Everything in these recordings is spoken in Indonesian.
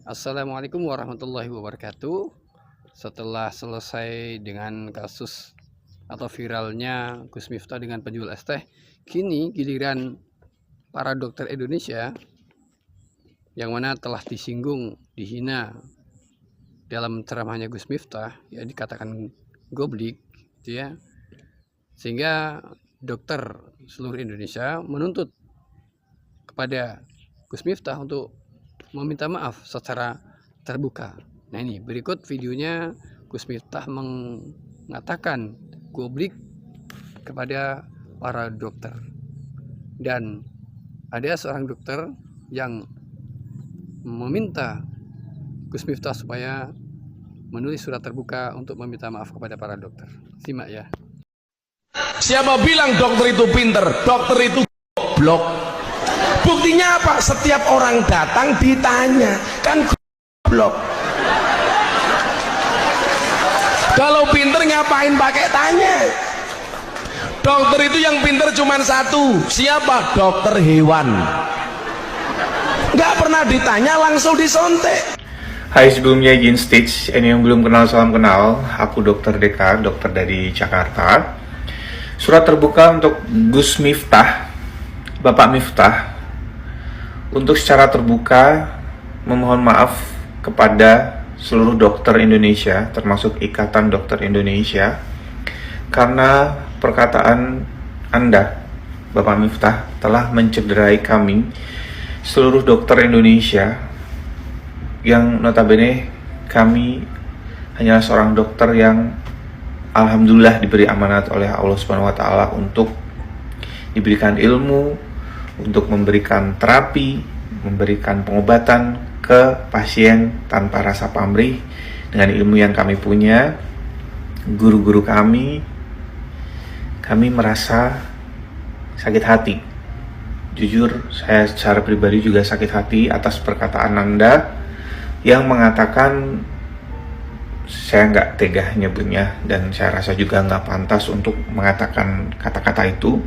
Assalamualaikum warahmatullahi wabarakatuh. Setelah selesai dengan kasus atau viralnya Gus Miftah dengan penjual es teh, kini giliran para dokter Indonesia yang mana telah disinggung, dihina dalam ceramahnya Gus Miftah, ya dikatakan goblik, gitu ya. Sehingga dokter seluruh Indonesia menuntut kepada Gus Miftah untuk meminta maaf secara terbuka. Nah, ini berikut videonya Gus Miftah mengatakan goblik kepada para dokter. Dan ada seorang dokter yang meminta Gus Miftah supaya menulis surat terbuka untuk meminta maaf kepada para dokter. Simak ya. Siapa bilang dokter itu pinter? Dokter itu goblok. Buktinya apa? Setiap orang datang ditanya, kan goblok. Kalau pinter ngapain pakai tanya? Dokter itu yang pinter cuma satu. Siapa? Dokter hewan. Nggak pernah ditanya, langsung disontek. Hai, sebelumnya izin stage. Ini yang belum kenal, salam kenal. Aku Dokter Deka, dokter dari Jakarta. Surat terbuka untuk Gus Miftah, Bapak Miftah, untuk secara terbuka memohon maaf kepada seluruh dokter Indonesia, termasuk Ikatan Dokter Indonesia, karena perkataan Anda, Bapak Miftah, telah mencederai kami, seluruh dokter Indonesia, yang notabene kami hanyalah seorang dokter yang alhamdulillah diberi amanat oleh Allah Subhanahu wa taala untuk diberikan ilmu, untuk memberikan terapi, memberikan pengobatan ke pasien tanpa rasa pamrih dengan ilmu yang kami punya. Guru-guru kami merasa sakit hati. Jujur, saya secara pribadi juga sakit hati atas perkataan Anda yang mengatakan saya nggak tega nyebutnya, dan saya rasa juga nggak pantas untuk mengatakan kata-kata itu.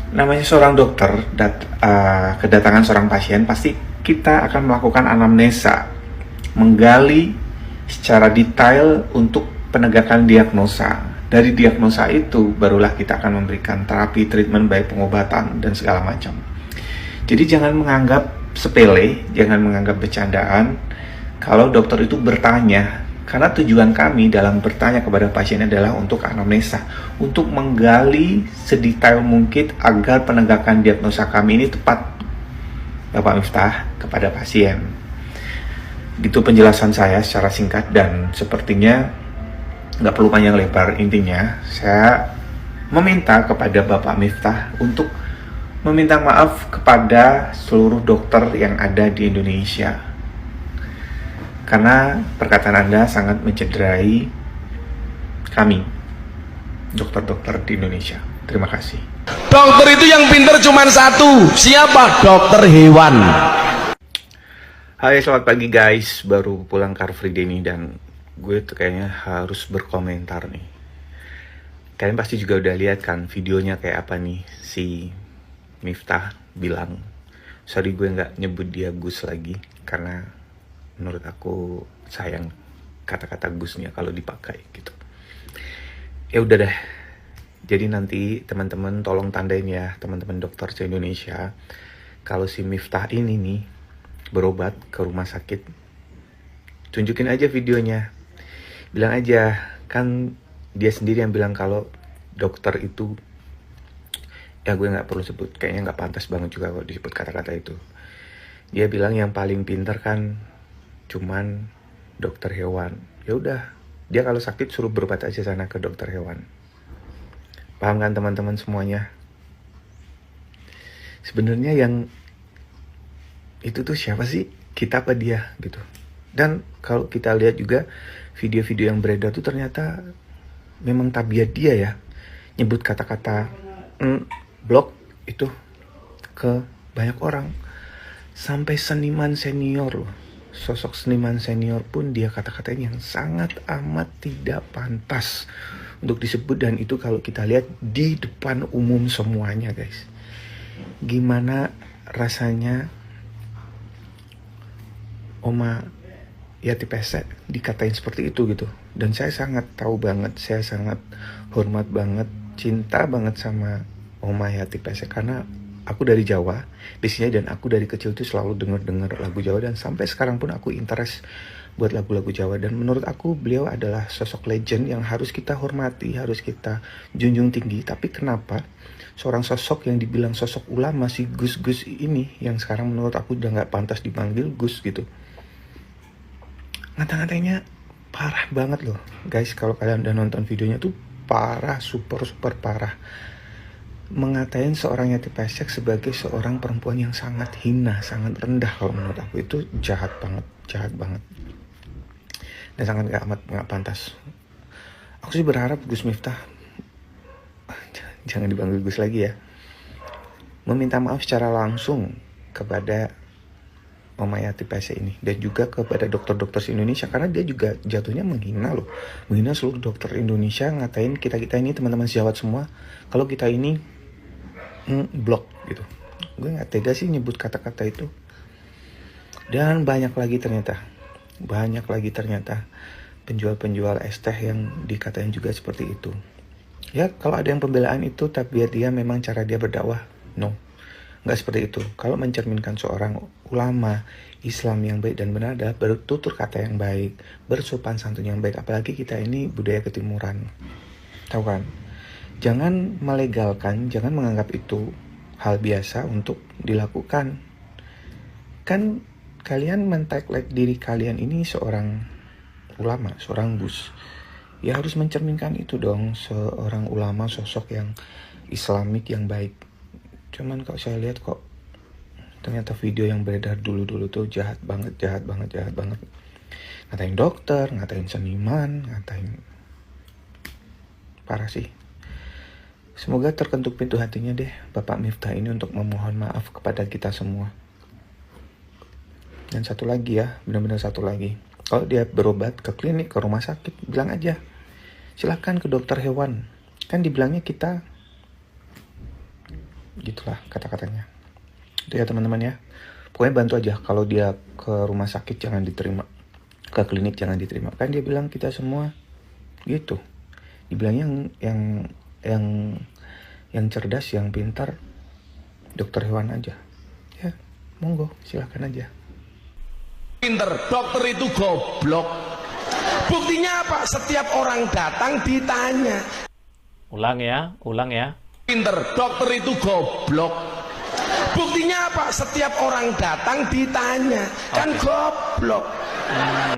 Namanya seorang dokter, kedatangan seorang pasien, pasti kita akan melakukan anamnesa, menggali secara detail untuk penegakan diagnosa. Dari diagnosa itu barulah kita akan memberikan terapi, treatment, baik pengobatan dan segala macam. Jadi jangan menganggap sepele, jangan menganggap bercandaan kalau dokter itu bertanya, karena tujuan kami dalam bertanya kepada pasien adalah untuk anamnesa, untuk menggali sedetail mungkin agar penegakan diagnosa kami ini tepat, Bapak Miftah, kepada pasien. Itu penjelasan saya secara singkat, dan sepertinya nggak perlu panjang lebar. Intinya saya meminta kepada Bapak Miftah untuk meminta maaf kepada seluruh dokter yang ada di Indonesia, karena perkataan Anda sangat mencederai kami, dokter-dokter di Indonesia. Terima kasih. Dokter itu yang pinter cuma satu. Siapa? Dokter hewan. Hai, selamat pagi guys. Baru pulang Car Free Day nih, dan gue tuh kayaknya harus berkomentar nih. Kalian pasti juga udah lihat kan videonya kayak apa nih. Si Miftah bilang, sorry gue nggak nyebut dia Gus lagi, karena menurut aku sayang kata-kata Gusnya kalau dipakai gitu. Ya udah deh. Jadi nanti teman-teman tolong tandain ya, teman-teman dokter se-Indonesia, kalau si Miftah ini nih berobat ke rumah sakit, tunjukin aja videonya. Bilang aja, kan dia sendiri yang bilang kalau dokter itu, ya gue nggak perlu sebut, kayaknya nggak pantas banget juga kalau disebut kata-kata itu. Dia bilang yang paling pintar kan cuman dokter hewan. Ya udah, dia kalau sakit suruh berobat aja sana ke dokter hewan. Paham kan teman-teman semuanya? Sebenarnya yang itu tuh siapa sih? Kita apa dia gitu. Dan kalau kita lihat juga video-video yang beredar tuh ternyata memang tabiat dia ya, nyebut kata-kata blok itu ke banyak orang, sampai seniman senior loh. Sosok seniman senior pun dia kata-katain yang sangat amat tidak pantas untuk disebut, dan itu kalau kita lihat di depan umum semuanya guys. Gimana rasanya Oma Yati Pesek dikatain seperti itu gitu. Dan saya sangat tahu banget, saya sangat hormat banget, cinta banget sama Oma Yati Pesek karena aku dari Jawa di sini, dan aku dari kecil tuh selalu denger lagu Jawa, dan sampai sekarang pun aku interest buat lagu-lagu Jawa. Dan menurut aku beliau adalah sosok legend yang harus kita hormati, harus kita junjung tinggi. Tapi kenapa seorang sosok yang dibilang sosok ulama, si Gus ini, yang sekarang menurut aku udah gak pantas dipanggil Gus gitu, ngata-ngatanya parah banget loh guys. Kalau kalian udah nonton videonya tuh parah, super parah. Mengatain seorang Yati Pesek sebagai seorang perempuan yang sangat hina, sangat rendah. Kalau menurut aku itu jahat banget dan sangat gak pantas. Aku sih berharap Gus Miftah jangan dipanggil Gus lagi ya, meminta maaf secara langsung kepada Oma Yati Pesek ini, dan juga kepada dokter-dokter Indonesia, karena dia juga jatuhnya menghina seluruh dokter Indonesia, ngatain kita ini teman-teman sejawat semua kalau kita ini blok gitu. Gue nggak tega sih nyebut kata-kata itu. Dan banyak lagi ternyata penjual es teh yang dikatain juga seperti itu. Ya kalau ada yang pembelaan itu, tapi dia memang cara dia berdakwah, no, nggak seperti itu. Kalau mencerminkan seorang ulama Islam yang baik dan benar adalah bertutur kata yang baik, bersopan santun yang baik. Apalagi kita ini budaya ketimuran, tahu kan? Jangan melegalkan, jangan menganggap itu hal biasa untuk dilakukan. Kan kalian men-tag diri kalian ini seorang ulama, seorang Gus, ya harus mencerminkan itu dong, seorang ulama, sosok yang Islamik yang baik. Cuman kok saya lihat kok ternyata video yang beredar dulu tuh jahat banget. Ngatain dokter, ngatain seniman, ngatain, parah sih. Semoga terketuk pintu hatinya deh Bapak Miftah ini untuk memohon maaf kepada kita semua. Dan satu lagi ya, benar-benar satu lagi. Kalau dia berobat ke klinik, ke rumah sakit, bilang aja, silakan ke dokter hewan. Kan dibilangnya kita, gitulah kata-katanya. Itu ya teman-teman ya. Pokoknya bantu aja, kalau dia ke rumah sakit jangan diterima, ke klinik jangan diterima. Kan dia bilang kita semua gitu. Dibilangnya yang cerdas, yang pintar, dokter hewan aja. Ya, monggo, silakan aja. Pinter, dokter itu goblok. Buktinya apa? Setiap orang datang ditanya. Ulang ya. Pinter, dokter itu goblok. Buktinya apa? Setiap orang datang ditanya. Kan goblok.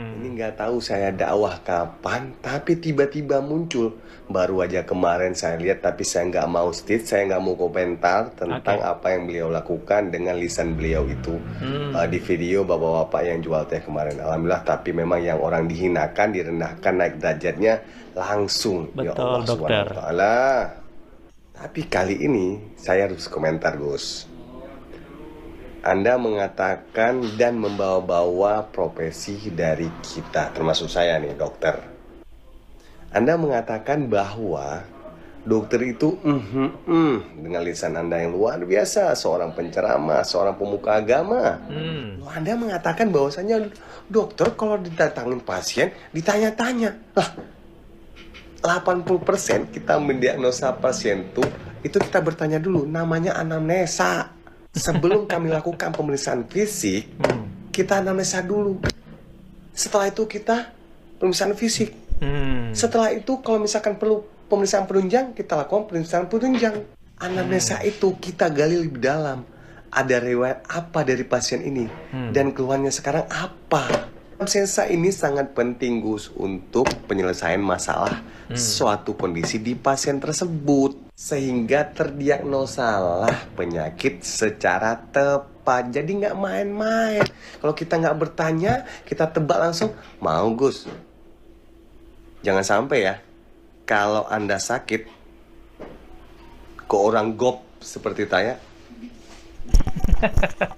Ini nggak tahu saya dakwah kapan, tapi tiba-tiba muncul. Baru aja kemarin saya lihat, tapi saya nggak mau saya nggak mau komentar tentang apa yang beliau lakukan dengan lisan beliau itu di video bapak-bapak yang jual teh kemarin. Alhamdulillah, tapi memang yang orang dihinakan, direndahkan, naik derajatnya langsung. Betul, ya Allah, dokter. SWT. Tapi kali ini saya harus komentar, Gus. Anda mengatakan dan membawa-bawa profesi dari kita, termasuk saya nih, dokter. Anda mengatakan bahwa dokter itu dengan lisan Anda yang luar biasa, seorang penceramah, seorang pemuka agama. Anda mengatakan bahwasanya dokter kalau didatangin pasien ditanya-tanya. Lah, 80% kita mendiagnosa pasien itu kita bertanya dulu, namanya anamnesa. Sebelum kami lakukan pemeriksaan fisik, kita anamnesa dulu. Setelah itu kita pemeriksaan fisik. Setelah itu kalau misalkan perlu pemeriksaan penunjang, kita lakukan pemeriksaan penunjang. Anamnesa itu kita gali lebih dalam. Ada riwayat apa dari pasien ini dan keluhannya sekarang apa. Anamnesa ini sangat penting, Gus, untuk penyelesaian masalah suatu kondisi di pasien tersebut, sehingga terdiagnosalah penyakit secara tepat. Jadi nggak main-main. Kalau kita nggak bertanya, kita tebak langsung. Mau, Gus? Jangan sampai ya, kalau Anda sakit ke orang gop seperti saya.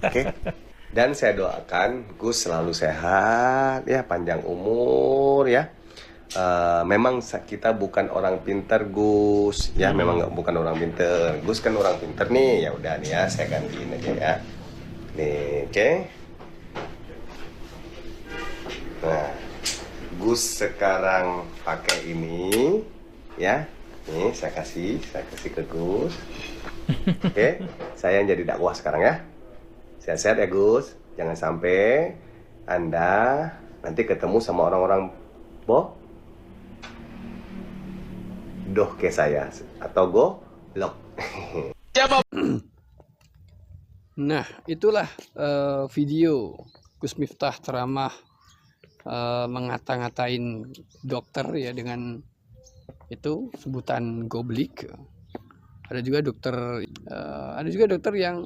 Oke. Dan saya doakan Gus selalu sehat ya, panjang umur ya. Memang kita bukan orang pinter, Gus ya, memang bukan orang pinter. Gus kan orang pinter nih, ya udah nih ya, saya gantiin aja ya. Nih, oke. Gus sekarang pakai ini, ya. Nih saya kasih ke Gus. Oke, saya yang jadi dakwah sekarang ya. Sehat-sehat ya Gus. Jangan sampai Anda nanti ketemu sama orang-orang doh ke saya atau goblok. Nah, itulah video Gus Miftah ceramah ngata-ngatain dokter ya dengan itu sebutan goblik. Ada juga dokter yang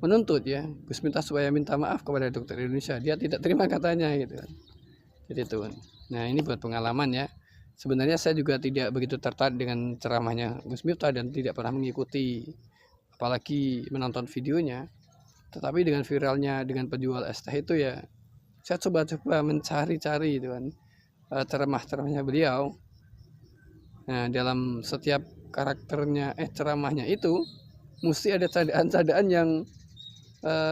menuntut ya Gus Miftah supaya minta maaf kepada dokter Indonesia. Dia tidak terima katanya gitu kan. Jadi itu. Nah, ini buat pengalaman ya. Sebenarnya saya juga tidak begitu tertarik dengan ceramahnya Gus Miftah dan tidak pernah mengikuti, apalagi menonton videonya. Tetapi dengan viralnya dengan penjual es teh itu ya, saya coba mencari-cari itu kan ceramahnya beliau. Nah, dalam setiap karakternya ceramahnya itu mesti ada candaan-candaan yang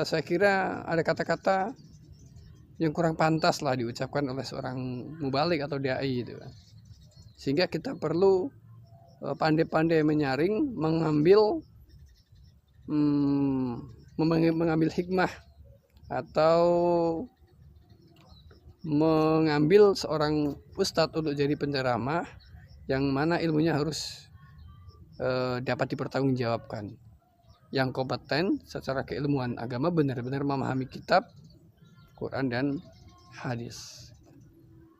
saya kira ada kata-kata yang kurang pantas lah diucapkan oleh seorang mubalik atau dai itu kan. Sehingga kita perlu pandai-pandai menyaring, mengambil hikmah atau mengambil seorang ustadz untuk jadi penceramah yang mana ilmunya harus dapat dipertanggungjawabkan, yang kompeten secara keilmuan agama, benar-benar memahami kitab, Quran dan hadis.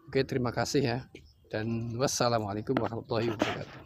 Oke, terima kasih ya, dan wassalamualaikum warahmatullahi wabarakatuh.